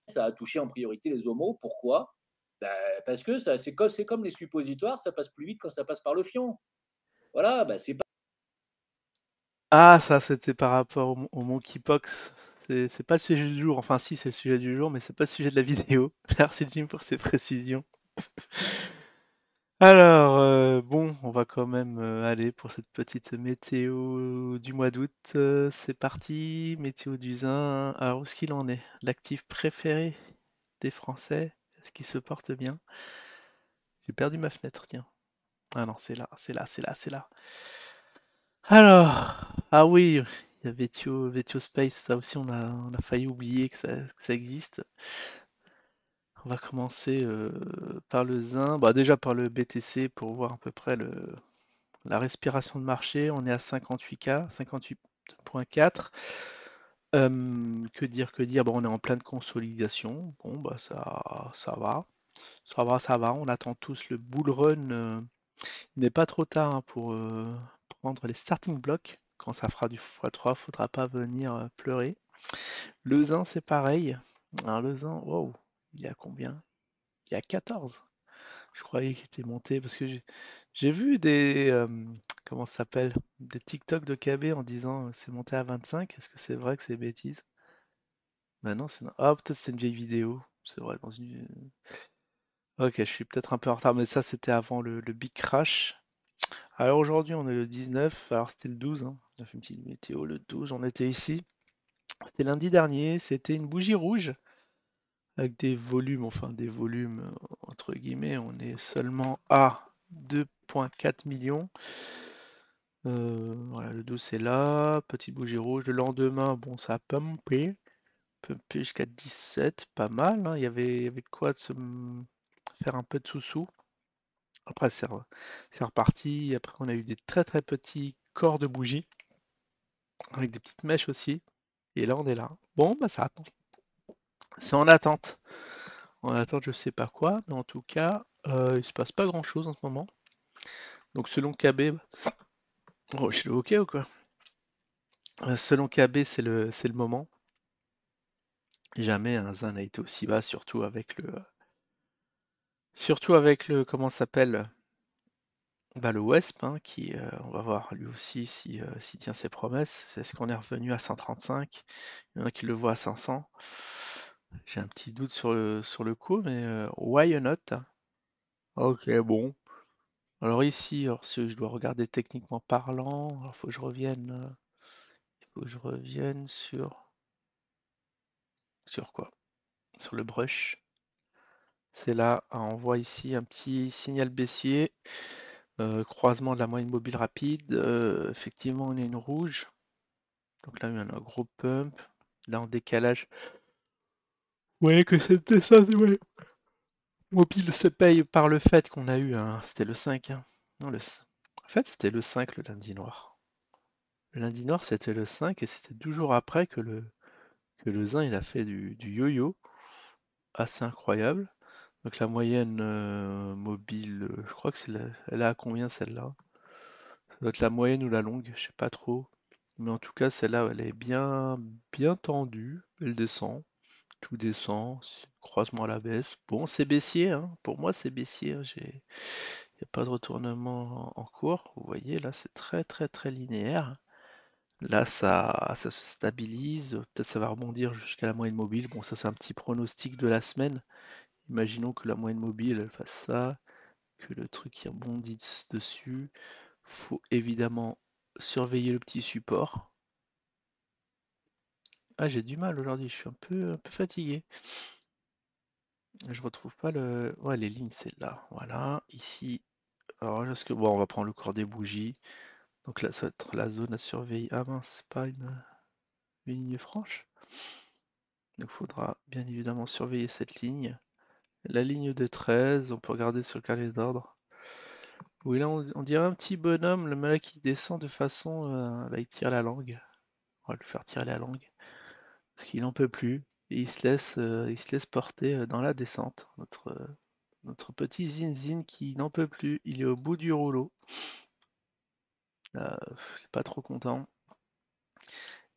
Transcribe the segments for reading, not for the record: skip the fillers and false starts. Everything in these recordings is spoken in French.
ça a touché en priorité les homos. Pourquoi? Bah, parce que c'est comme les suppositoires, ça passe plus vite quand ça passe par le fion. Voilà, bah, c'est pas Ah, ça, c'était par rapport au monkeypox. C'est pas le sujet du jour. Enfin, si, c'est le sujet du jour, mais c'est pas le sujet de la vidéo. Merci Jim pour ces précisions. Alors, bon, on va quand même aller pour cette petite météo du mois d'août. C'est parti, météo du Zin. Alors, où est-ce qu'il en est? L'actif préféré des Français? Est-ce qu'il se porte bien? J'ai perdu ma fenêtre, tiens. Ah non, c'est là, c'est là, c'est là, c'est là. Alors, ah oui, il y a Vetio Space, ça aussi on a failli oublier que ça existe. On va commencer par le Zin, bah déjà par le BTC pour voir à peu près la respiration de marché. On est à 58K, 58,4. Que dire, que dire? Bon, on est en pleine consolidation. Bon, bah ça va, ça va, ça va. On attend tous le bull run. Il n'est pas trop tard hein, pour prendre les starting blocks. Quand ça fera du x3, faudra pas venir pleurer. Le Zin, c'est pareil. Alors le Zin, wow, il y a combien? Il y a 14. Je croyais qu'il était monté parce que j'ai vu des comment ça s'appelle? Des TikTok de KB en disant c'est monté à 25. Est-ce que c'est vrai que c'est bêtise? Ben non, c'est ah peut-être c'est une vieille vidéo. C'est vrai dans une. Ok, je suis peut-être un peu en retard, mais ça c'était avant le big crash. Alors aujourd'hui on est le 19, alors c'était le 12, hein. On a fait une petite météo le 12, on était ici. C'était lundi dernier, c'était une bougie rouge avec des volumes, enfin des volumes entre guillemets, on est seulement à 2,4 millions. Voilà, le 12 c'est là, petite bougie rouge. Le lendemain, bon ça a pumpé jusqu'à 17, pas mal, hein. Il y avait de quoi de faire un peu de sous-sous. Après c'est reparti, après on a eu des très très petits corps de bougies, avec des petites mèches aussi. Et là on est là. Bon bah ça attend. C'est en attente. En attente, je sais pas quoi, mais en tout cas, il se passe pas grand-chose en ce moment. Donc selon KB, oh, je suis OK ou quoi? Selon KB, c'est le moment. Jamais un Zin n'a été aussi bas, surtout avec le comment ça s'appelle? Bah, le Wesp, hein, qui, on va voir lui aussi si, s'il tient ses promesses. Est-ce qu'on est revenu à 135? Il y en a qui le voient à 500. J'ai un petit doute sur le coup, mais why not? Ok, bon. Alors ici, alors si je dois regarder techniquement parlant, il faut que je revienne sur quoi? Sur le brush. C'est là, ah, on voit ici un petit signal baissier, croisement de la moyenne mobile rapide. Effectivement, on a une rouge. Donc là, il y a un gros pump. Là, en décalage. Vous voyez que cette descente mobile se paye par le fait qu'on a eu c'était le 5, hein. Non, en fait, c'était le 5 le lundi noir. Le lundi noir, c'était le 5 et c'était 12 jours après que le Zin il a fait du yo-yo assez incroyable. Donc la moyenne mobile, je crois que elle est à combien celle-là? Ça doit être la moyenne ou la longue, je sais pas trop. Mais en tout cas, celle-là, elle est bien, bien tendue. Elle descend, tout descend, croisement à la baisse. Bon, c'est baissier, hein. Pour moi, c'est baissier, hein. Il n'y a pas de retournement en cours. Vous voyez, là, c'est très, très, très linéaire. Là, ça se stabilise. Peut-être ça va rebondir jusqu'à la moyenne mobile. Bon, ça, c'est un petit pronostic de la semaine. Imaginons que la moyenne mobile, elle fasse ça, que le truc qui rebondit dessus. Faut évidemment surveiller le petit support. Ah, j'ai du mal aujourd'hui, je suis un peu fatigué. Je retrouve pas le. Ouais, les lignes, c'est là. Voilà, ici. Alors, est-ce que. Bon, on va prendre le corps des bougies. Donc là, ça va être la zone à surveiller. Ah mince, c'est pas une ligne franche. Donc, il faudra bien évidemment surveiller cette ligne. La ligne de 13, on peut regarder sur le carnet d'ordre. Oui, là, on dirait un petit bonhomme, le malin qui descend de façon. Là, il tire la langue. On va le faire tirer la langue. Parce qu'il n'en peut plus. Et il se laisse porter dans la descente. Notre petit Zinzin qui n'en peut plus. Il est au bout du rouleau. Il est pas trop content.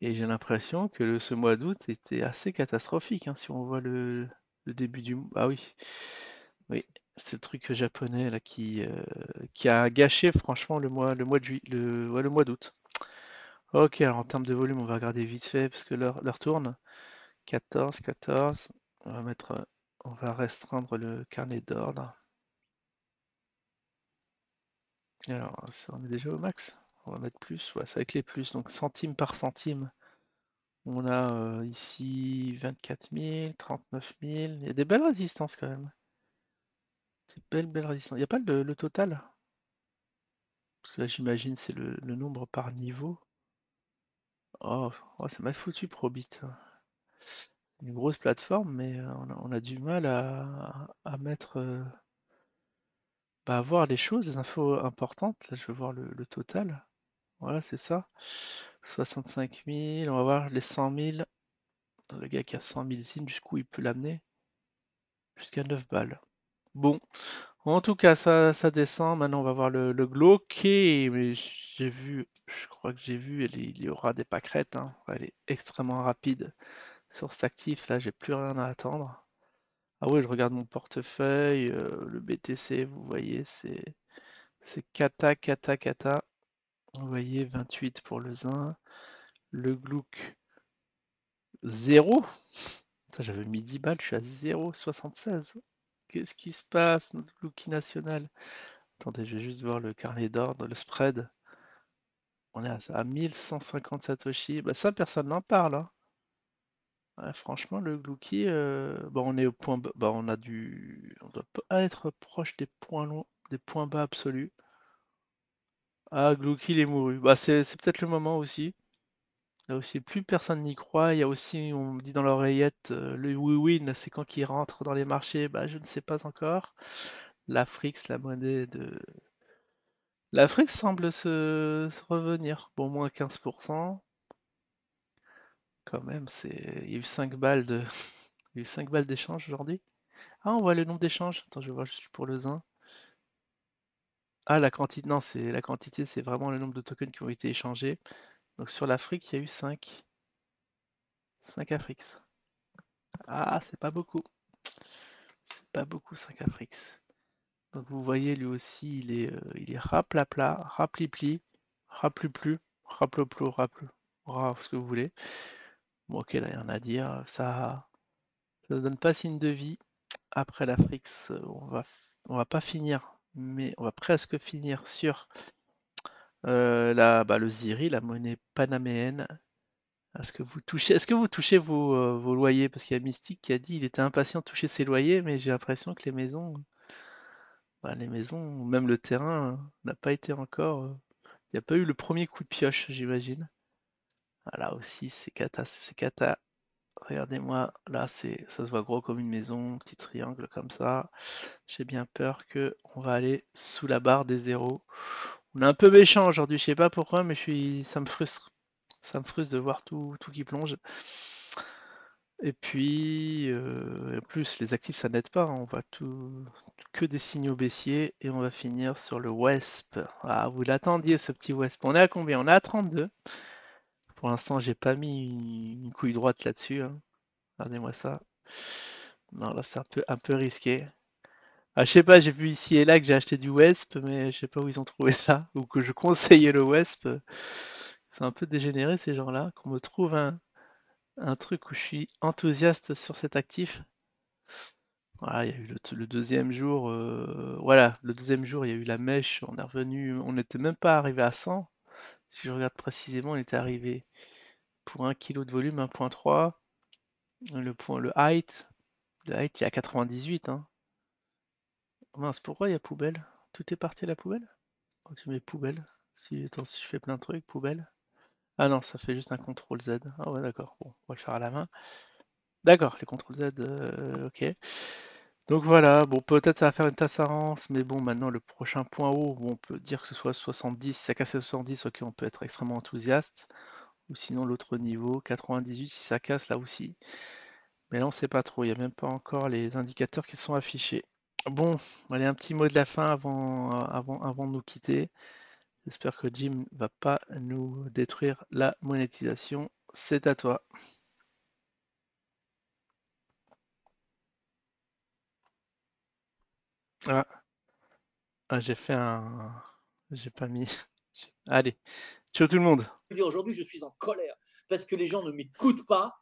Et j'ai l'impression que ce mois d'août était assez catastrophique, hein, si on voit le début du mois. Ah oui, oui, c'est le truc japonais là qui a gâché franchement le mois de juillet, ouais, le mois d'août. Ok, alors en termes de volume, on va regarder vite fait parce que l'heure tourne. 14, 14. On va mettre, on va restreindre le carnet d'ordre. Alors, on est déjà au max. On va mettre plus, ouais, c'est avec les plus, donc centime par centime. On a ici 24 000, 39 000. Il y a des belles résistances quand même. C'est belles résistances. Il n'y a pas le total? Parce que là, j'imagine c'est le nombre par niveau. Oh, oh, c'est mal foutu Probit. Une grosse plateforme, mais on a du mal à mettre, bah, à voir les choses, les infos importantes. Là, je veux voir le total. Voilà, c'est ça. 65 000. On va voir les 100 000. Le gars qui a 100 000 zines, jusqu'où il peut l'amener? Jusqu'à 9 balles. Bon, en tout cas, ça descend. Maintenant, on va voir le glauque. Mais j'ai vu, je crois que j'ai vu, il y aura des pâquerettes, hein. Elle est extrêmement rapide sur cet actif. Là, j'ai plus rien à attendre. Ah oui, je regarde mon portefeuille. Le BTC, vous voyez, c'est cata, cata, cata. Vous voyez, 28 pour le zin. Le glauque, 0. Ça, j'avais mis 10 balles, je suis à 0,76. Qu'est-ce qui se passe, notre glauque national? Attendez, je vais juste voir le carnet d'ordre, le spread. On est à 1150 Satoshi. Bah ça, personne n'en parle, hein. Ouais, franchement, le Glucky, bon, on est au point bas. Bah, on doit pas être proche des points longs, des points bas absolus. Ah, Glucky, il est mouru. Bah, c'est peut-être le moment aussi. Là aussi, plus personne n'y croit. Il y a aussi, on me dit dans l'oreillette, le win, c'est quand qu'il rentre dans les marchés. Bah, je ne sais pas encore. L'Afrix, la monnaie de. L'Afrix semble se revenir. Bon, moins 15%. Quand même, il y a eu 5 balles il y a eu 5 balles d'échange aujourd'hui. Ah, on voit le nombre d'échanges. Attends, je vais voir juste pour le zin. Ah, la quantité, non, c'est la quantité, c'est vraiment le nombre de tokens qui ont été échangés. Donc sur l'Afrique, il y a eu 5. 5 Afrix. Ah, c'est pas beaucoup. C'est pas beaucoup 5 Afrix. Donc vous voyez, lui aussi, il est raplapla, raplipli, rapluplu, raploplo, raplu, ce que vous voulez. Bon, ok, là, il y en a à dire. Ça donne pas signe de vie. Après l'Afrique, on va pas finir, mais on va presque finir sur le ZIRI, la monnaie panaméenne. Est-ce que vous touchez vos loyers? Parce qu'il y a Mystique qui a dit il était impatient de toucher ses loyers, mais j'ai l'impression que les maisons, même le terrain, n'a pas été encore. Il n'y a pas eu le premier coup de pioche, j'imagine. Ah, là aussi, c'est cata, c'est cata. Regardez-moi, là, ça se voit gros comme une maison, petit triangle comme ça. J'ai bien peur que on va aller sous la barre des zéros. On est un peu méchant aujourd'hui, je sais pas pourquoi, mais ça me frustre. Ça me frustre de voir tout qui plonge. Et puis, en plus, les actifs, ça n'aide pas, hein. On voit que des signaux baissiers et on va finir sur le WESP. Ah, vous l'attendiez, ce petit WESP. On est à combien? On est à 32. Pour l'instant, j'ai pas mis une couille droite là-dessus, hein. Regardez-moi ça. Non, là, c'est un peu risqué. Ah, je sais pas, j'ai vu ici et là que j'ai acheté du Wesp, mais je sais pas où ils ont trouvé ça, ou que je conseillais le Wesp. C'est un peu dégénéré ces gens-là, qu'on me trouve un truc où je suis enthousiaste sur cet actif. Voilà, il y a eu le deuxième jour, voilà, le deuxième jour, il y a eu la mèche, on est revenu, on n'était même pas arrivé à 100. Si je regarde précisément, on était arrivé pour 1 kg de volume, 1,3. Le height, il est à 98, hein. Mince, pourquoi il y a poubelle? Tout est parti à la poubelle? Oh, tu mets poubelle. Attends, si je fais plein de trucs, poubelle. Ah non, ça fait juste un CTRL Z. Ah ouais, d'accord. Bon, on va le faire à la main. D'accord, les CTRL Z, ok. Donc voilà, bon, peut-être ça va faire une tasse à rance, mais bon, maintenant le prochain point haut, où on peut dire que ce soit 70, si ça casse à 70, ok, on peut être extrêmement enthousiaste. Ou sinon l'autre niveau, 98, si ça casse là aussi. Mais là, on sait pas trop, il n'y a même pas encore les indicateurs qui sont affichés. Bon, allez, un petit mot de la fin avant de nous quitter. J'espère que Jim va pas nous détruire la monétisation. C'est à toi. Ah, ah, j'ai fait un. J'ai pas mis. Allez, ciao tout le monde. Aujourd'hui, je suis en colère parce que les gens ne m'écoutent pas